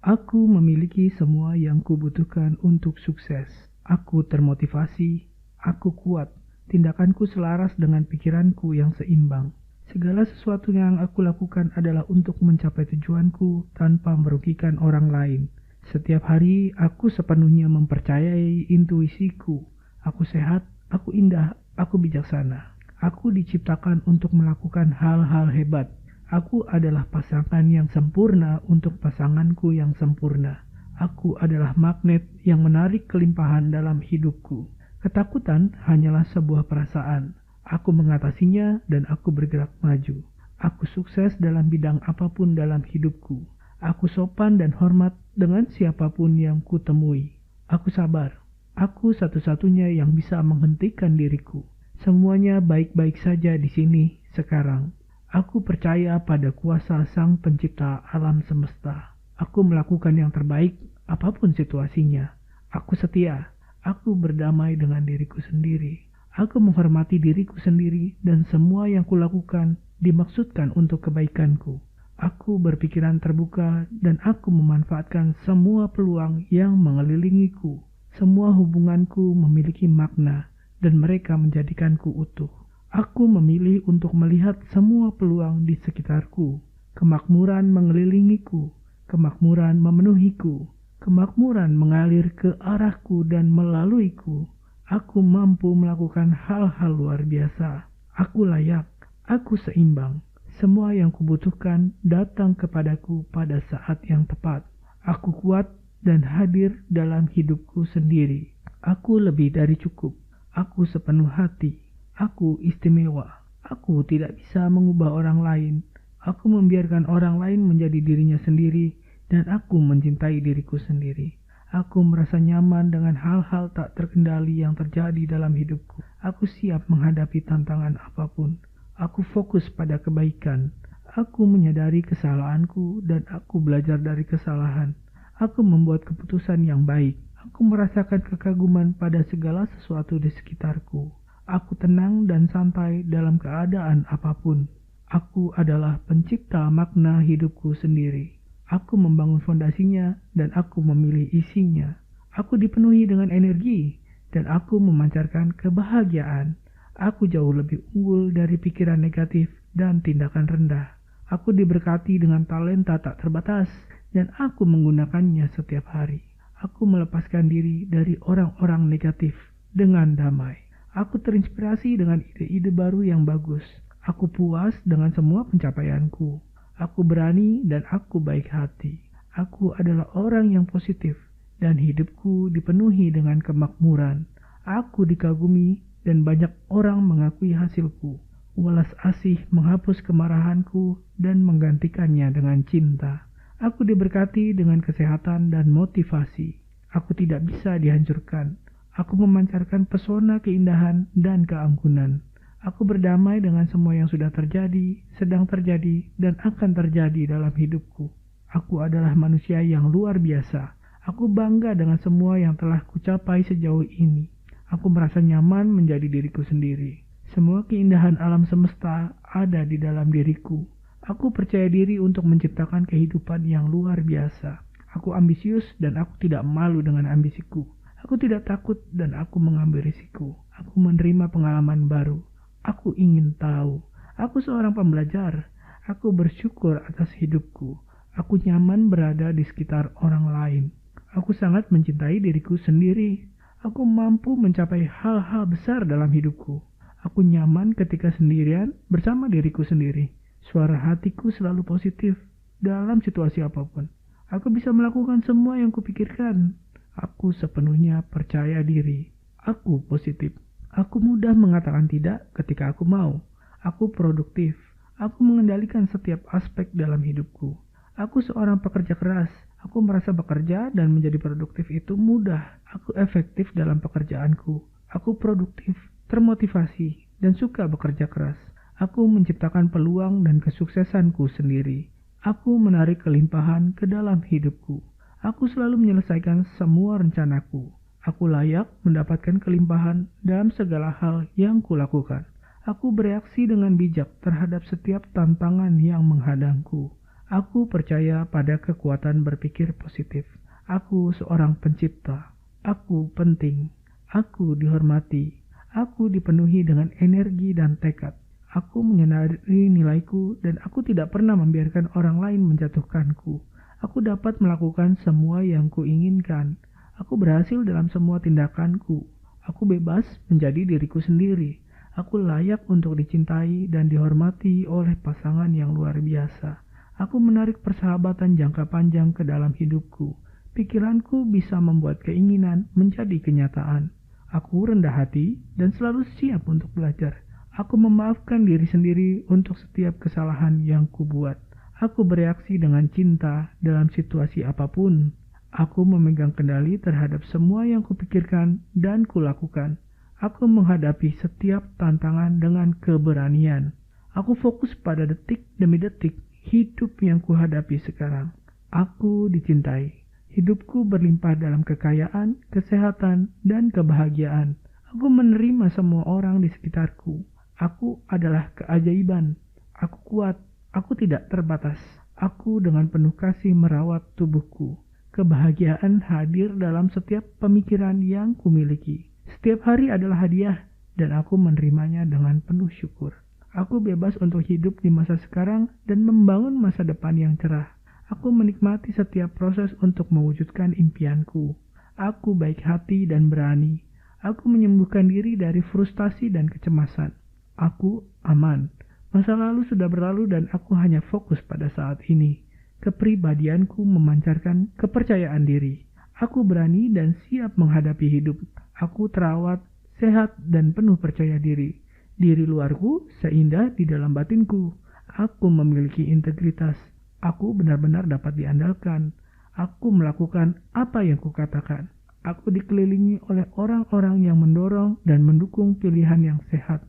Aku memiliki semua yang kubutuhkan untuk sukses. Aku termotivasi, aku kuat, tindakanku selaras dengan pikiranku yang seimbang. Segala sesuatu yang aku lakukan adalah untuk mencapai tujuanku tanpa merugikan orang lain. Setiap hari aku sepenuhnya mempercayai intuisiku. Aku sehat, aku indah, aku bijaksana. Aku diciptakan untuk melakukan hal-hal hebat. Aku adalah pasangan yang sempurna untuk pasanganku yang sempurna. Aku adalah magnet yang menarik kelimpahan dalam hidupku. Ketakutan hanyalah sebuah perasaan. Aku mengatasinya dan aku bergerak maju. Aku sukses dalam bidang apapun dalam hidupku. Aku sopan dan hormat dengan siapapun yang kutemui. Aku sabar. Aku satu-satunya yang bisa menghentikan diriku. Semuanya baik-baik saja di sini, sekarang. Aku percaya pada kuasa Sang Pencipta alam semesta. Aku melakukan yang terbaik, apapun situasinya. Aku setia. Aku berdamai dengan diriku sendiri. Aku menghormati diriku sendiri dan semua yang kulakukan dimaksudkan untuk kebaikanku. Aku berpikiran terbuka dan aku memanfaatkan semua peluang yang mengelilingiku. Semua hubunganku memiliki makna dan mereka menjadikanku utuh. Aku memilih untuk melihat semua peluang di sekitarku. Kemakmuran mengelilingiku, kemakmuran memenuhiku, kemakmuran mengalir ke arahku dan melaluiku. Aku mampu melakukan hal-hal luar biasa. Aku layak, aku seimbang. Semua yang kubutuhkan datang kepadaku pada saat yang tepat. Aku kuat dan hadir dalam hidupku sendiri. Aku lebih dari cukup. Aku sepenuh hati. Aku istimewa. Aku tidak bisa mengubah orang lain. Aku membiarkan orang lain menjadi dirinya sendiri dan aku mencintai diriku sendiri. Aku merasa nyaman dengan hal-hal tak terkendali yang terjadi dalam hidupku. Aku siap menghadapi tantangan apapun. Aku fokus pada kebaikan. Aku menyadari kesalahanku dan aku belajar dari kesalahan. Aku membuat keputusan yang baik. Aku merasakan kekaguman pada segala sesuatu di sekitarku. Aku tenang dan santai dalam keadaan apapun. Aku adalah pencipta makna hidupku sendiri. Aku membangun fondasinya dan aku memilih isinya. Aku dipenuhi dengan energi dan aku memancarkan kebahagiaan. Aku jauh lebih unggul dari pikiran negatif dan tindakan rendah. Aku diberkati dengan talenta tak terbatas dan aku menggunakannya setiap hari. Aku melepaskan diri dari orang-orang negatif dengan damai. Aku terinspirasi dengan ide-ide baru yang bagus. Aku puas dengan semua pencapaianku. Aku berani dan aku baik hati. Aku adalah orang yang positif dan hidupku dipenuhi dengan kemakmuran. Aku dikagumi dan banyak orang mengakui hasilku. Welas asih menghapus kemarahanku dan menggantikannya dengan cinta. Aku diberkati dengan kesehatan dan motivasi. Aku tidak bisa dihancurkan. Aku memancarkan pesona keindahan dan keangkuhan. Aku berdamai dengan semua yang sudah terjadi, sedang terjadi, dan akan terjadi dalam hidupku. Aku adalah manusia yang luar biasa. Aku bangga dengan semua yang telah kucapai sejauh ini. Aku merasa nyaman menjadi diriku sendiri. Semua keindahan alam semesta ada di dalam diriku. Aku percaya diri untuk menciptakan kehidupan yang luar biasa. Aku ambisius dan aku tidak malu dengan ambisiku. Aku tidak takut dan aku mengambil risiko. Aku menerima pengalaman baru. Aku ingin tahu. Aku seorang pembelajar. Aku bersyukur atas hidupku. Aku nyaman berada di sekitar orang lain. Aku sangat mencintai diriku sendiri. Aku mampu mencapai hal-hal besar dalam hidupku. Aku nyaman ketika sendirian bersama diriku sendiri. Suara hatiku selalu positif dalam situasi apapun. Aku bisa melakukan semua yang kupikirkan. Aku sepenuhnya percaya diri. Aku positif. Aku mudah mengatakan tidak ketika aku mau. Aku produktif. Aku mengendalikan setiap aspek dalam hidupku. Aku seorang pekerja keras. Aku merasa bekerja dan menjadi produktif itu mudah. Aku efektif dalam pekerjaanku. Aku produktif, termotivasi, dan suka bekerja keras. Aku menciptakan peluang dan kesuksesanku sendiri. Aku menarik kelimpahan ke dalam hidupku. Aku selalu menyelesaikan semua rencanaku. Aku layak mendapatkan kelimpahan dalam segala hal yang kulakukan. Aku bereaksi dengan bijak terhadap setiap tantangan yang menghadangku. Aku percaya pada kekuatan berpikir positif. Aku seorang pencipta. Aku penting. Aku dihormati. Aku dipenuhi dengan energi dan tekad. Aku menyadari nilaiku dan aku tidak pernah membiarkan orang lain menjatuhkanku. Aku dapat melakukan semua yang kuinginkan. Aku berhasil dalam semua tindakanku. Aku bebas menjadi diriku sendiri. Aku layak untuk dicintai dan dihormati oleh pasangan yang luar biasa. Aku menarik persahabatan jangka panjang ke dalam hidupku. Pikiranku bisa membuat keinginan menjadi kenyataan. Aku rendah hati dan selalu siap untuk belajar. Aku memaafkan diri sendiri untuk setiap kesalahan yang kubuat. Aku bereaksi dengan cinta dalam situasi apapun. Aku memegang kendali terhadap semua yang kupikirkan dan kulakukan. Aku menghadapi setiap tantangan dengan keberanian. Aku fokus pada detik demi detik hidup yang kuhadapi sekarang. Aku dicintai. Hidupku berlimpah dalam kekayaan, kesehatan, dan kebahagiaan. Aku menerima semua orang di sekitarku. Aku adalah keajaiban. Aku kuat. Aku tidak terbatas. Aku dengan penuh kasih merawat tubuhku. Kebahagiaan hadir dalam setiap pemikiran yang kumiliki. Setiap hari adalah hadiah, dan aku menerimanya dengan penuh syukur. Aku bebas untuk hidup di masa sekarang dan membangun masa depan yang cerah. Aku menikmati setiap proses untuk mewujudkan impianku. Aku baik hati dan berani. Aku menyembuhkan diri dari frustasi dan kecemasan. Aku aman. Masa lalu sudah berlalu dan aku hanya fokus pada saat ini. Kepribadianku memancarkan kepercayaan diri. Aku berani dan siap menghadapi hidup. Aku terawat, sehat, dan penuh percaya diri. Diri luarku seindah di dalam batinku. Aku memiliki integritas. Aku benar-benar dapat diandalkan. Aku melakukan apa yang kukatakan. Aku dikelilingi oleh orang-orang yang mendorong dan mendukung pilihan yang sehat.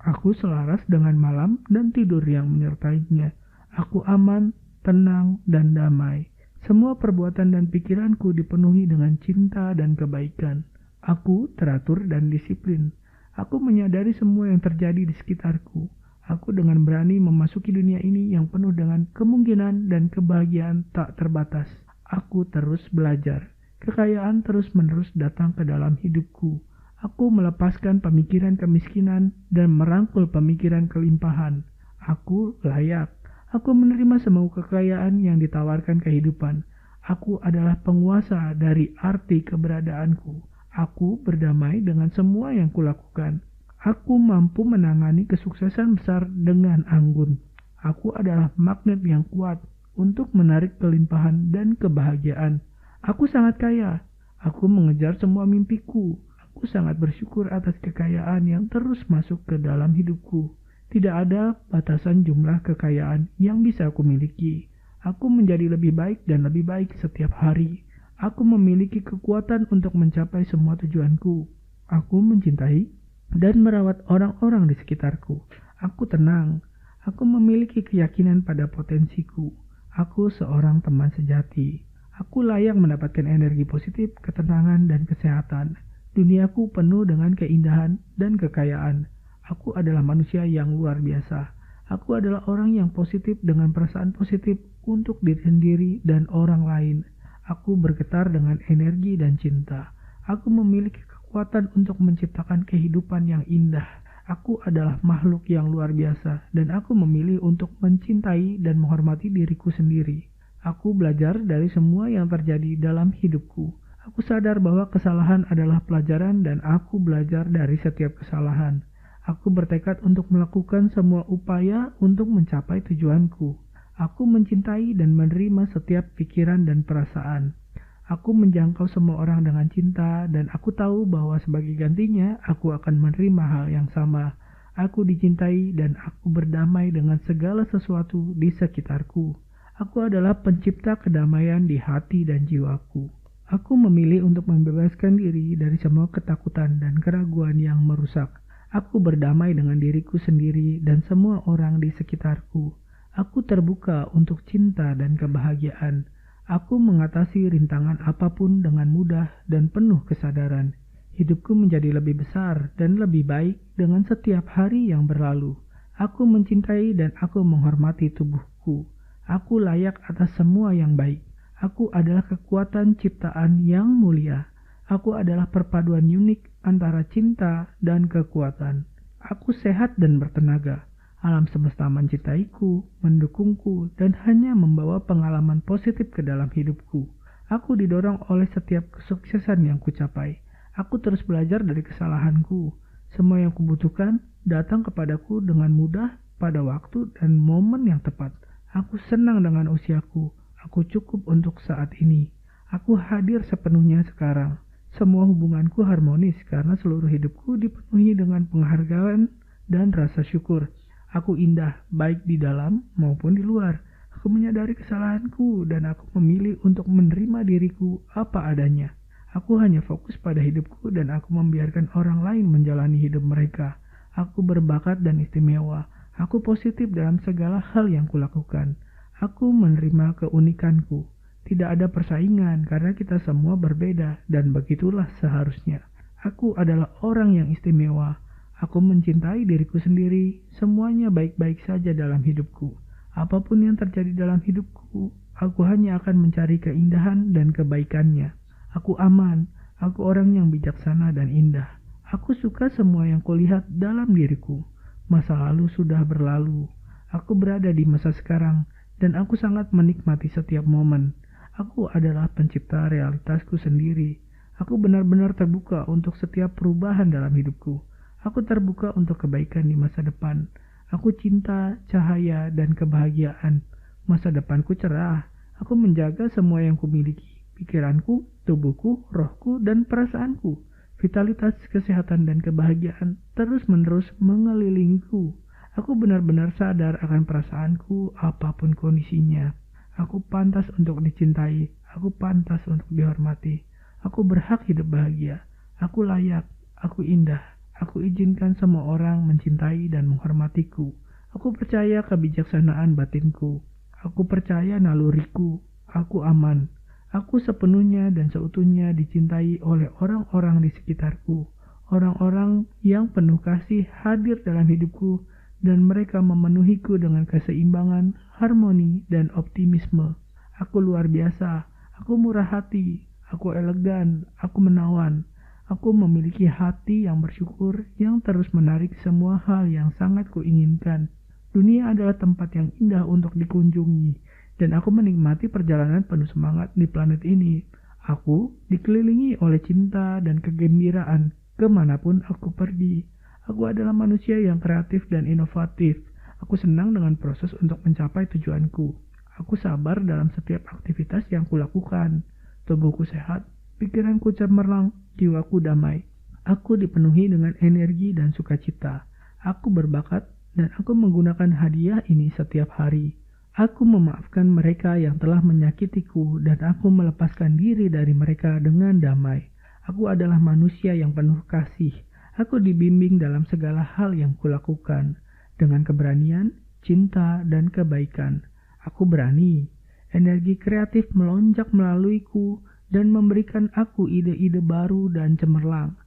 Aku selaras dengan malam dan tidur yang menyertainya. Aku aman, tenang, dan damai. Semua perbuatan dan pikiranku dipenuhi dengan cinta dan kebaikan. Aku teratur dan disiplin. Aku menyadari semua yang terjadi di sekitarku. Aku dengan berani memasuki dunia ini yang penuh dengan kemungkinan dan kebahagiaan tak terbatas. Aku terus belajar. Kekayaan terus-menerus datang ke dalam hidupku. Aku melepaskan pemikiran kemiskinan dan merangkul pemikiran kelimpahan. Aku layak. Aku menerima semua kekayaan yang ditawarkan kehidupan. Aku adalah penguasa dari arti keberadaanku. Aku berdamai dengan semua yang kulakukan. Aku mampu menangani kesuksesan besar dengan anggun. Aku adalah magnet yang kuat untuk menarik kelimpahan dan kebahagiaan. Aku sangat kaya. Aku mengejar semua mimpiku. Aku sangat bersyukur atas kekayaan yang terus masuk ke dalam hidupku. Tidak ada batasan jumlah kekayaan yang bisa aku miliki. Aku menjadi lebih baik dan lebih baik setiap hari. Aku memiliki kekuatan untuk mencapai semua tujuanku. Aku mencintai dan merawat orang-orang di sekitarku. Aku tenang. Aku memiliki keyakinan pada potensiku. Aku seorang teman sejati. Aku layak mendapatkan energi positif, ketenangan, dan kesehatan. Duniaku penuh dengan keindahan dan kekayaan. Aku adalah manusia yang luar biasa. Aku adalah orang yang positif dengan perasaan positif untuk diri sendiri dan orang lain. Aku bergetar dengan energi dan cinta. Aku memiliki kekuatan untuk menciptakan kehidupan yang indah. Aku adalah makhluk yang luar biasa dan aku memilih untuk mencintai dan menghormati diriku sendiri. Aku belajar dari semua yang terjadi dalam hidupku. Aku sadar bahwa kesalahan adalah pelajaran dan aku belajar dari setiap kesalahan. Aku bertekad untuk melakukan semua upaya untuk mencapai tujuanku. Aku mencintai dan menerima setiap pikiran dan perasaan. Aku menjangkau semua orang dengan cinta dan aku tahu bahwa sebagai gantinya aku akan menerima hal yang sama. Aku dicintai dan aku berdamai dengan segala sesuatu di sekitarku. Aku adalah pencipta kedamaian di hati dan jiwaku. Aku memilih untuk membebaskan diri dari semua ketakutan dan keraguan yang merusak. Aku berdamai dengan diriku sendiri dan semua orang di sekitarku. Aku terbuka untuk cinta dan kebahagiaan. Aku mengatasi rintangan apapun dengan mudah dan penuh kesadaran. Hidupku menjadi lebih besar dan lebih baik dengan setiap hari yang berlalu. Aku mencintai dan aku menghormati tubuhku. Aku layak atas semua yang baik. Aku adalah kekuatan ciptaan yang mulia. Aku adalah perpaduan unik antara cinta dan kekuatan. Aku sehat dan bertenaga. Alam semesta mencintaiku, mendukungku, dan hanya membawa pengalaman positif ke dalam hidupku. Aku didorong oleh setiap kesuksesan yang kucapai. Aku terus belajar dari kesalahanku. Semua yang kubutuhkan datang kepadaku dengan mudah pada waktu dan momen yang tepat. Aku senang dengan usiaku. Aku cukup untuk saat ini. Aku hadir sepenuhnya sekarang. Semua hubunganku harmonis karena seluruh hidupku dipenuhi dengan penghargaan dan rasa syukur. Aku indah, baik di dalam maupun di luar. Aku menyadari kesalahanku dan aku memilih untuk menerima diriku apa adanya. Aku hanya fokus pada hidupku dan aku membiarkan orang lain menjalani hidup mereka. Aku berbakat dan istimewa. Aku positif dalam segala hal yang kulakukan. Aku menerima keunikanku. Tidak ada persaingan karena kita semua berbeda dan begitulah seharusnya. Aku adalah orang yang istimewa. Aku mencintai diriku sendiri. Semuanya baik-baik saja dalam hidupku. Apapun yang terjadi dalam hidupku, aku hanya akan mencari keindahan dan kebaikannya. Aku aman. Aku orang yang bijaksana dan indah. Aku suka semua yang kulihat dalam diriku. Masa lalu sudah berlalu. Aku berada di masa sekarang dan aku sangat menikmati setiap momen. Aku adalah pencipta realitasku sendiri. Aku benar-benar terbuka untuk setiap perubahan dalam hidupku. Aku terbuka untuk kebaikan di masa depan. Aku cinta, cahaya, dan kebahagiaan. Masa depanku cerah. Aku menjaga semua yang kumiliki. Pikiranku, tubuhku, rohku, dan perasaanku. Vitalitas, kesehatan, dan kebahagiaan terus-menerus mengelilingiku. Aku benar-benar sadar akan perasaanku apapun kondisinya. Aku pantas untuk dicintai. Aku pantas untuk dihormati. Aku berhak hidup bahagia. Aku layak. Aku indah. Aku izinkan semua orang mencintai dan menghormatiku. Aku percaya kebijaksanaan batinku. Aku percaya naluriku. Aku aman. Aku sepenuhnya dan seutuhnya dicintai oleh orang-orang di sekitarku. Orang-orang yang penuh kasih hadir dalam hidupku dan mereka memenuhiku dengan keseimbangan, harmoni, dan optimisme. Aku luar biasa. Aku murah hati. Aku elegan. Aku menawan. Aku memiliki hati yang bersyukur yang terus menarik semua hal yang sangat kuinginkan. Dunia adalah tempat yang indah untuk dikunjungi, dan aku menikmati perjalanan penuh semangat di planet ini. Aku dikelilingi oleh cinta dan kegembiraan kemanapun aku pergi. Aku adalah manusia yang kreatif dan inovatif. Aku senang dengan proses untuk mencapai tujuanku. Aku sabar dalam setiap aktivitas yang kulakukan. Tubuhku sehat, pikiranku cemerlang, jiwaku damai. Aku dipenuhi dengan energi dan sukacita. Aku berbakat dan aku menggunakan hadiah ini setiap hari. Aku memaafkan mereka yang telah menyakitiku dan aku melepaskan diri dari mereka dengan damai. Aku adalah manusia yang penuh kasih. Aku dibimbing dalam segala hal yang kulakukan dengan keberanian, cinta, dan kebaikan. Aku berani. Energi kreatif melonjak melaluiku dan memberikan aku ide-ide baru dan cemerlang.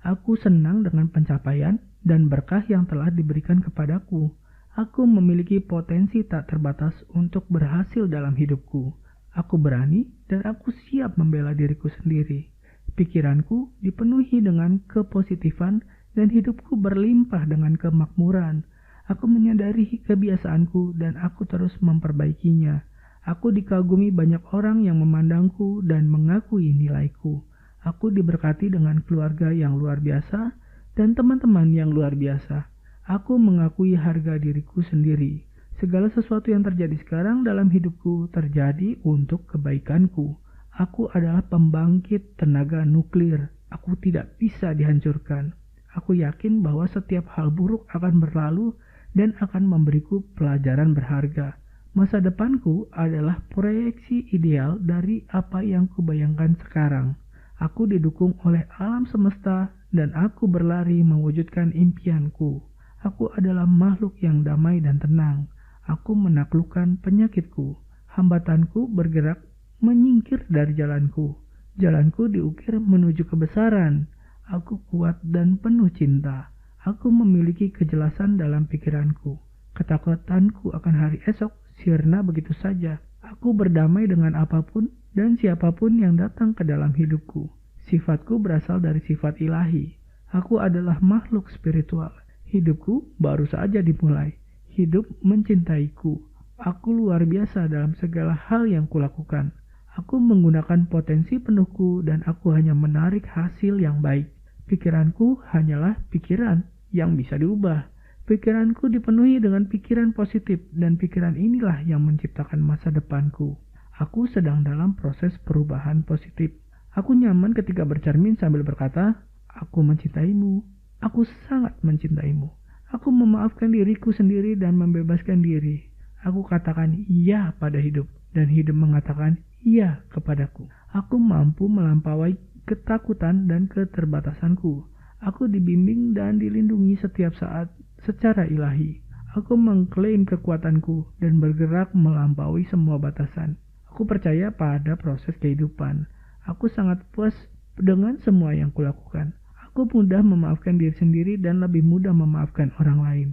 Aku senang dengan pencapaian dan berkah yang telah diberikan kepadaku. Aku memiliki potensi tak terbatas untuk berhasil dalam hidupku. Aku berani dan aku siap membela diriku sendiri. Pikiranku dipenuhi dengan kepositifan dan hidupku berlimpah dengan kemakmuran. Aku menyadari kebiasaanku dan aku terus memperbaikinya. Aku dikagumi banyak orang yang memandangku dan mengakui nilaiku. Aku diberkati dengan keluarga yang luar biasa dan teman-teman yang luar biasa. Aku mengakui harga diriku sendiri. Segala sesuatu yang terjadi sekarang dalam hidupku terjadi untuk kebaikanku. Aku adalah pembangkit tenaga nuklir. Aku tidak bisa dihancurkan. Aku yakin bahwa setiap hal buruk akan berlalu dan akan memberiku pelajaran berharga. Masa depanku adalah proyeksi ideal dari apa yang kubayangkan sekarang. Aku didukung oleh alam semesta dan aku berlari mewujudkan impianku. Aku adalah makhluk yang damai dan tenang. Aku menaklukkan penyakitku. Hambatanku bergerak menyingkir dari jalanku. Jalanku diukir menuju kebesaran. Aku kuat dan penuh cinta. Aku memiliki kejelasan dalam pikiranku. Ketakutanku akan hari esok sirna begitu saja. Aku berdamai dengan apapun dan siapapun yang datang ke dalam hidupku. Sifatku berasal dari sifat ilahi. Aku adalah makhluk spiritual. Hidupku baru saja dimulai. Hidup mencintaiku. Aku luar biasa dalam segala hal yang kulakukan. Aku menggunakan potensi penuhku dan aku hanya menarik hasil yang baik. Pikiranku hanyalah pikiran yang bisa diubah. Pikiranku dipenuhi dengan pikiran positif dan pikiran inilah yang menciptakan masa depanku. Aku sedang dalam proses perubahan positif. Aku nyaman ketika bercermin sambil berkata, "Aku mencintaimu. Aku sangat mencintaimu." Aku memaafkan diriku sendiri dan membebaskan diri. Aku katakan iya pada hidup dan hidup mengatakan iya kepadaku. Aku mampu melampaui ketakutan dan keterbatasanku. Aku dibimbing dan dilindungi setiap saat secara ilahi. Aku mengklaim kekuatanku dan bergerak melampaui semua batasan. Aku percaya pada proses kehidupan. Aku sangat puas dengan semua yang kulakukan. Aku mudah memaafkan diri sendiri dan lebih mudah memaafkan orang lain.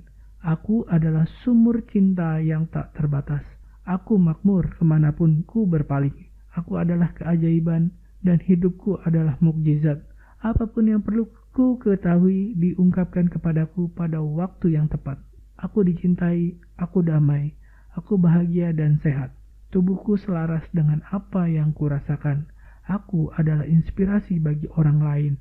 Aku adalah sumur cinta yang tak terbatas. Aku makmur kemanapun ku berpaling. Aku adalah keajaiban dan hidupku adalah mukjizat. Apapun yang perlu ku ketahui diungkapkan kepadaku pada waktu yang tepat. Aku dicintai, aku damai, aku bahagia dan sehat. Tubuhku selaras dengan apa yang kurasakan. Aku adalah inspirasi bagi orang lain.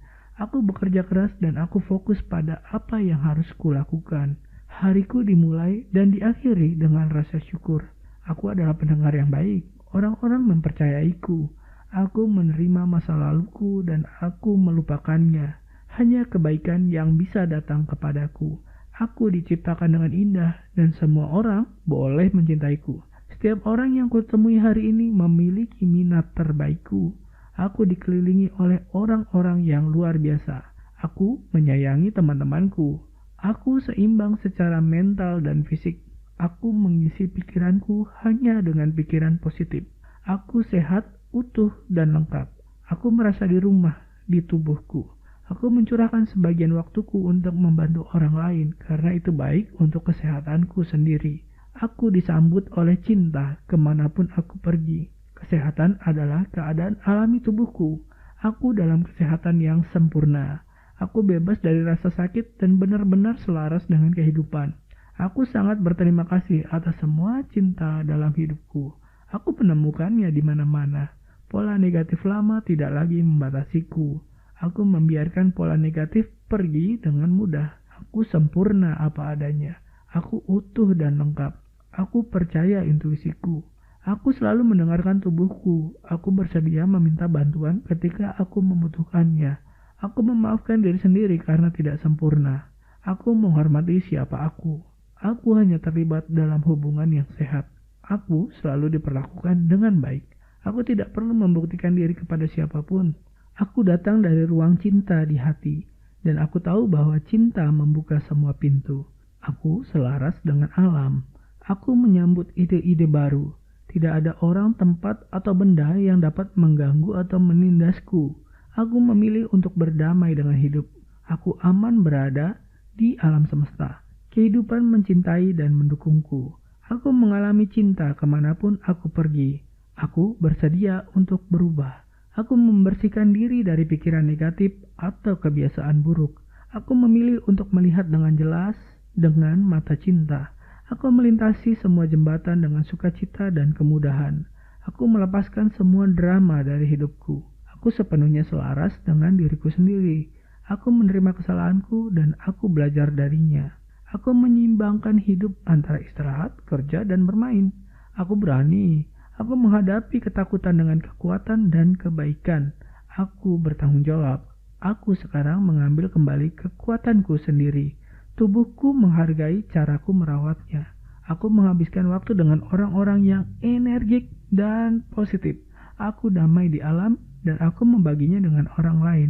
Aku bekerja keras dan aku fokus pada apa yang harus kulakukan. Hariku dimulai dan diakhiri dengan rasa syukur. Aku adalah pendengar yang baik. Orang-orang mempercayaiku. Aku menerima masa laluku dan aku melupakannya. Hanya kebaikan yang bisa datang kepadaku. Aku diciptakan dengan indah dan semua orang boleh mencintaiku. Setiap orang yang kutemui hari ini memiliki minat terbaikku. Aku dikelilingi oleh orang-orang yang luar biasa. Aku menyayangi teman-temanku. Aku seimbang secara mental dan fisik. Aku mengisi pikiranku hanya dengan pikiran positif. Aku sehat, utuh, dan lengkap. Aku merasa di rumah di tubuhku. Aku mencurahkan sebagian waktuku untuk membantu orang lain karena itu baik untuk kesehatanku sendiri. Aku disambut oleh cinta kemanapun aku pergi. Kesehatan adalah keadaan alami tubuhku. Aku dalam kesehatan yang sempurna. Aku bebas dari rasa sakit dan benar-benar selaras dengan kehidupan. Aku sangat berterima kasih atas semua cinta dalam hidupku. Aku menemukannya di mana-mana. Pola negatif lama tidak lagi membatasiku. Aku membiarkan pola negatif pergi dengan mudah. Aku sempurna apa adanya. Aku utuh dan lengkap. Aku percaya intuisiku. Aku selalu mendengarkan tubuhku. Aku bersedia meminta bantuan ketika aku membutuhkannya. Aku memaafkan diri sendiri karena tidak sempurna. Aku menghormati siapa aku. Aku hanya terlibat dalam hubungan yang sehat. Aku selalu diperlakukan dengan baik. Aku tidak perlu membuktikan diri kepada siapapun. Aku datang dari ruang cinta di hati. Dan aku tahu bahwa cinta membuka semua pintu. Aku selaras dengan alam. Aku menyambut ide-ide baru. Tidak ada orang, tempat, atau benda yang dapat mengganggu atau menindasku. Aku memilih untuk berdamai dengan hidup. Aku aman berada di alam semesta. Kehidupan mencintai dan mendukungku. Aku mengalami cinta kemanapun aku pergi. Aku bersedia untuk berubah. Aku membersihkan diri dari pikiran negatif atau kebiasaan buruk. Aku memilih untuk melihat dengan jelas dengan mata cinta. Aku melintasi semua jembatan dengan sukacita dan kemudahan. Aku melepaskan semua drama dari hidupku. Aku sepenuhnya selaras dengan diriku sendiri. Aku menerima kesalahanku dan aku belajar darinya. Aku menyeimbangkan hidup antara istirahat, kerja, dan bermain. Aku berani. Aku menghadapi ketakutan dengan kekuatan dan kebaikan. Aku bertanggung jawab. Aku sekarang mengambil kembali kekuatanku sendiri. Tubuhku menghargai caraku merawatnya. Aku menghabiskan waktu dengan orang-orang yang energik dan positif. Aku damai di alam dan aku membaginya dengan orang lain.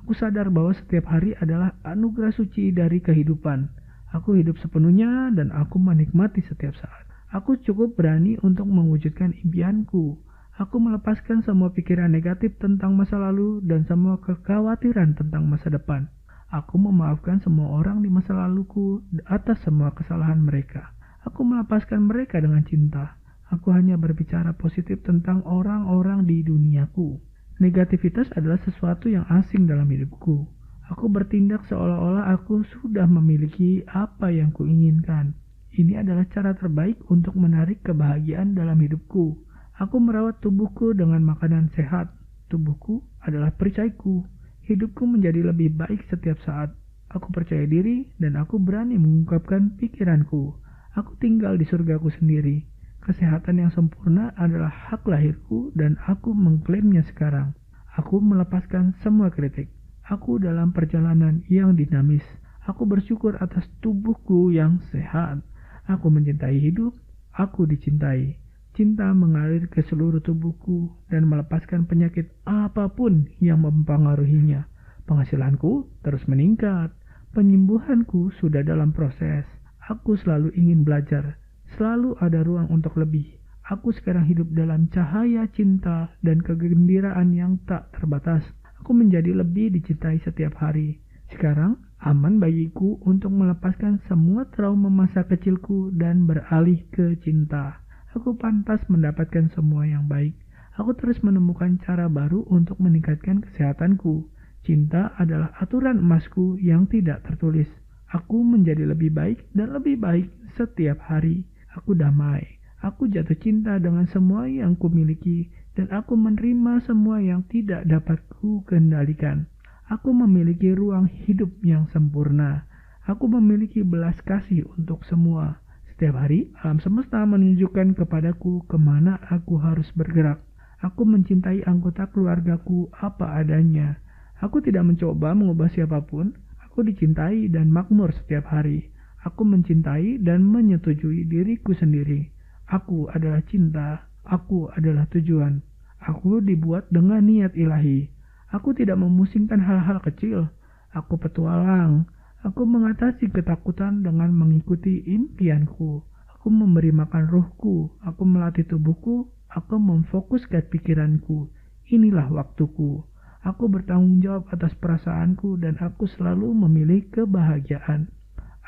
Aku sadar bahwa setiap hari adalah anugerah suci dari kehidupan. Aku hidup sepenuhnya dan aku menikmati setiap saat. Aku cukup berani untuk mewujudkan impianku. Aku melepaskan semua pikiran negatif tentang masa lalu dan semua kekhawatiran tentang masa depan. Aku memaafkan semua orang di masa laluku atas semua kesalahan mereka. Aku melepaskan mereka dengan cinta. Aku hanya berbicara positif tentang orang-orang di duniaku. Negativitas adalah sesuatu yang asing dalam hidupku. Aku bertindak seolah-olah aku sudah memiliki apa yang kuinginkan. Ini adalah cara terbaik untuk menarik kebahagiaan dalam hidupku. Aku merawat tubuhku dengan makanan sehat. Tubuhku adalah perisaiku. Hidupku menjadi lebih baik setiap saat. Aku percaya diri dan aku berani mengungkapkan pikiranku. Aku tinggal di surgaku sendiri. Kesehatan yang sempurna adalah hak lahirku dan aku mengklaimnya sekarang. Aku melepaskan semua kritik. Aku dalam perjalanan yang dinamis. Aku bersyukur atas tubuhku yang sehat. Aku mencintai hidup. Aku dicintai. Cinta mengalir ke seluruh tubuhku dan melepaskan penyakit apapun yang mempengaruhinya. Penghasilanku terus meningkat. Penyembuhanku sudah dalam proses. Aku selalu ingin belajar. Selalu ada ruang untuk lebih. Aku sekarang hidup dalam cahaya cinta dan kegembiraan yang tak terbatas. Aku menjadi lebih dicintai setiap hari. Sekarang aman bagiku untuk melepaskan semua trauma masa kecilku dan beralih ke cinta. Aku pantas mendapatkan semua yang baik. Aku terus menemukan cara baru untuk meningkatkan kesehatanku. Cinta adalah aturan emasku yang tidak tertulis. Aku menjadi lebih baik dan lebih baik setiap hari. Aku damai. Aku jatuh cinta dengan semua yang kumiliki dan aku menerima semua yang tidak dapat ku kendalikan. Aku memiliki ruang hidup yang sempurna. Aku memiliki belas kasih untuk semua. Setiap hari, alam semesta menunjukkan kepadaku kemana aku harus bergerak. Aku mencintai anggota keluargaku apa adanya. Aku tidak mencoba mengubah siapapun. Aku dicintai dan makmur setiap hari. Aku mencintai dan menyetujui diriku sendiri. Aku adalah cinta. Aku adalah tujuan. Aku dibuat dengan niat ilahi. Aku tidak memusingkan hal-hal kecil. Aku petualang. Aku mengatasi ketakutan dengan mengikuti impianku. Aku memberi makan ruhku. Aku melatih tubuhku. Aku memfokuskan pikiranku. Inilah waktuku. Aku bertanggung jawab atas perasaanku dan aku selalu memilih kebahagiaan.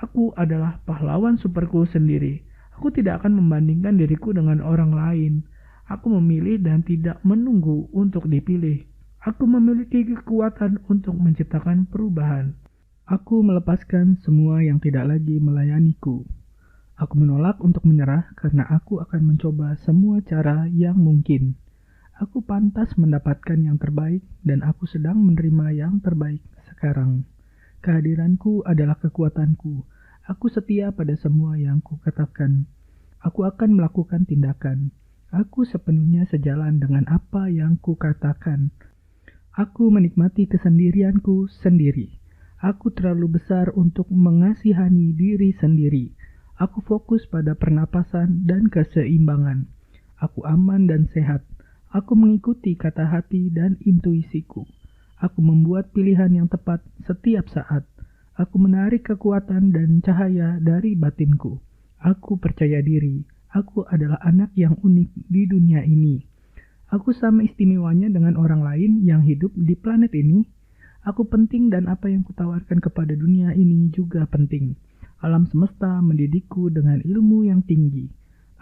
Aku adalah pahlawan superku sendiri. Aku tidak akan membandingkan diriku dengan orang lain. Aku memilih dan tidak menunggu untuk dipilih. Aku memiliki kekuatan untuk menciptakan perubahan. Aku melepaskan semua yang tidak lagi melayaniku. Aku menolak untuk menyerah karena aku akan mencoba semua cara yang mungkin. Aku pantas mendapatkan yang terbaik dan aku sedang menerima yang terbaik sekarang. Kehadiranku adalah kekuatanku. Aku setia pada semua yang kukatakan. Aku akan melakukan tindakan. Aku sepenuhnya sejalan dengan apa yang kukatakan. Aku menikmati kesendirianku sendiri. Aku terlalu besar untuk mengasihani diri sendiri. Aku fokus pada pernapasan dan keseimbangan. Aku aman dan sehat. Aku mengikuti kata hati dan intuisiku. Aku membuat pilihan yang tepat setiap saat. Aku menarik kekuatan dan cahaya dari batinku. Aku percaya diri. Aku adalah anak yang unik di dunia ini. Aku sama istimewanya dengan orang lain yang hidup di planet ini. Aku penting dan apa yang kutawarkan kepada dunia ini juga penting. Alam semesta mendidikku dengan ilmu yang tinggi.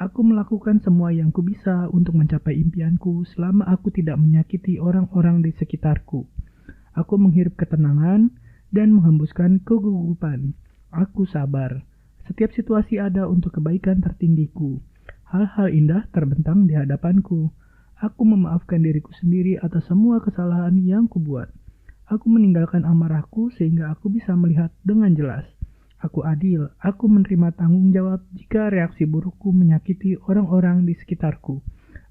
Aku melakukan semua yang kubisa untuk mencapai impianku selama aku tidak menyakiti orang-orang di sekitarku. Aku menghirup ketenangan dan menghembuskan kegugupan. Aku sabar. Setiap situasi ada untuk kebaikan tertinggiku. Hal-hal indah terbentang di hadapanku. Aku memaafkan diriku sendiri atas semua kesalahan yang kubuat. Aku meninggalkan amarahku sehingga aku bisa melihat dengan jelas. Aku adil, aku menerima tanggung jawab jika reaksi burukku menyakiti orang-orang di sekitarku.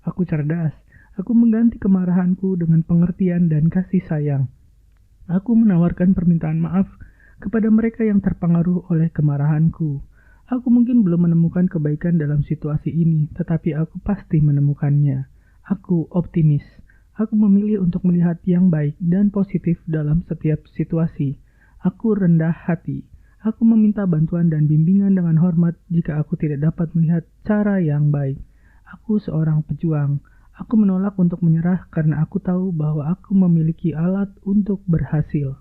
Aku cerdas, aku mengganti kemarahanku dengan pengertian dan kasih sayang. Aku menawarkan permintaan maaf kepada mereka yang terpengaruh oleh kemarahanku. Aku mungkin belum menemukan kebaikan dalam situasi ini, tetapi aku pasti menemukannya. Aku optimis. Aku memilih untuk melihat yang baik dan positif dalam setiap situasi. Aku rendah hati. Aku meminta bantuan dan bimbingan dengan hormat jika aku tidak dapat melihat cara yang baik. Aku seorang pejuang. Aku menolak untuk menyerah karena aku tahu bahwa aku memiliki alat untuk berhasil.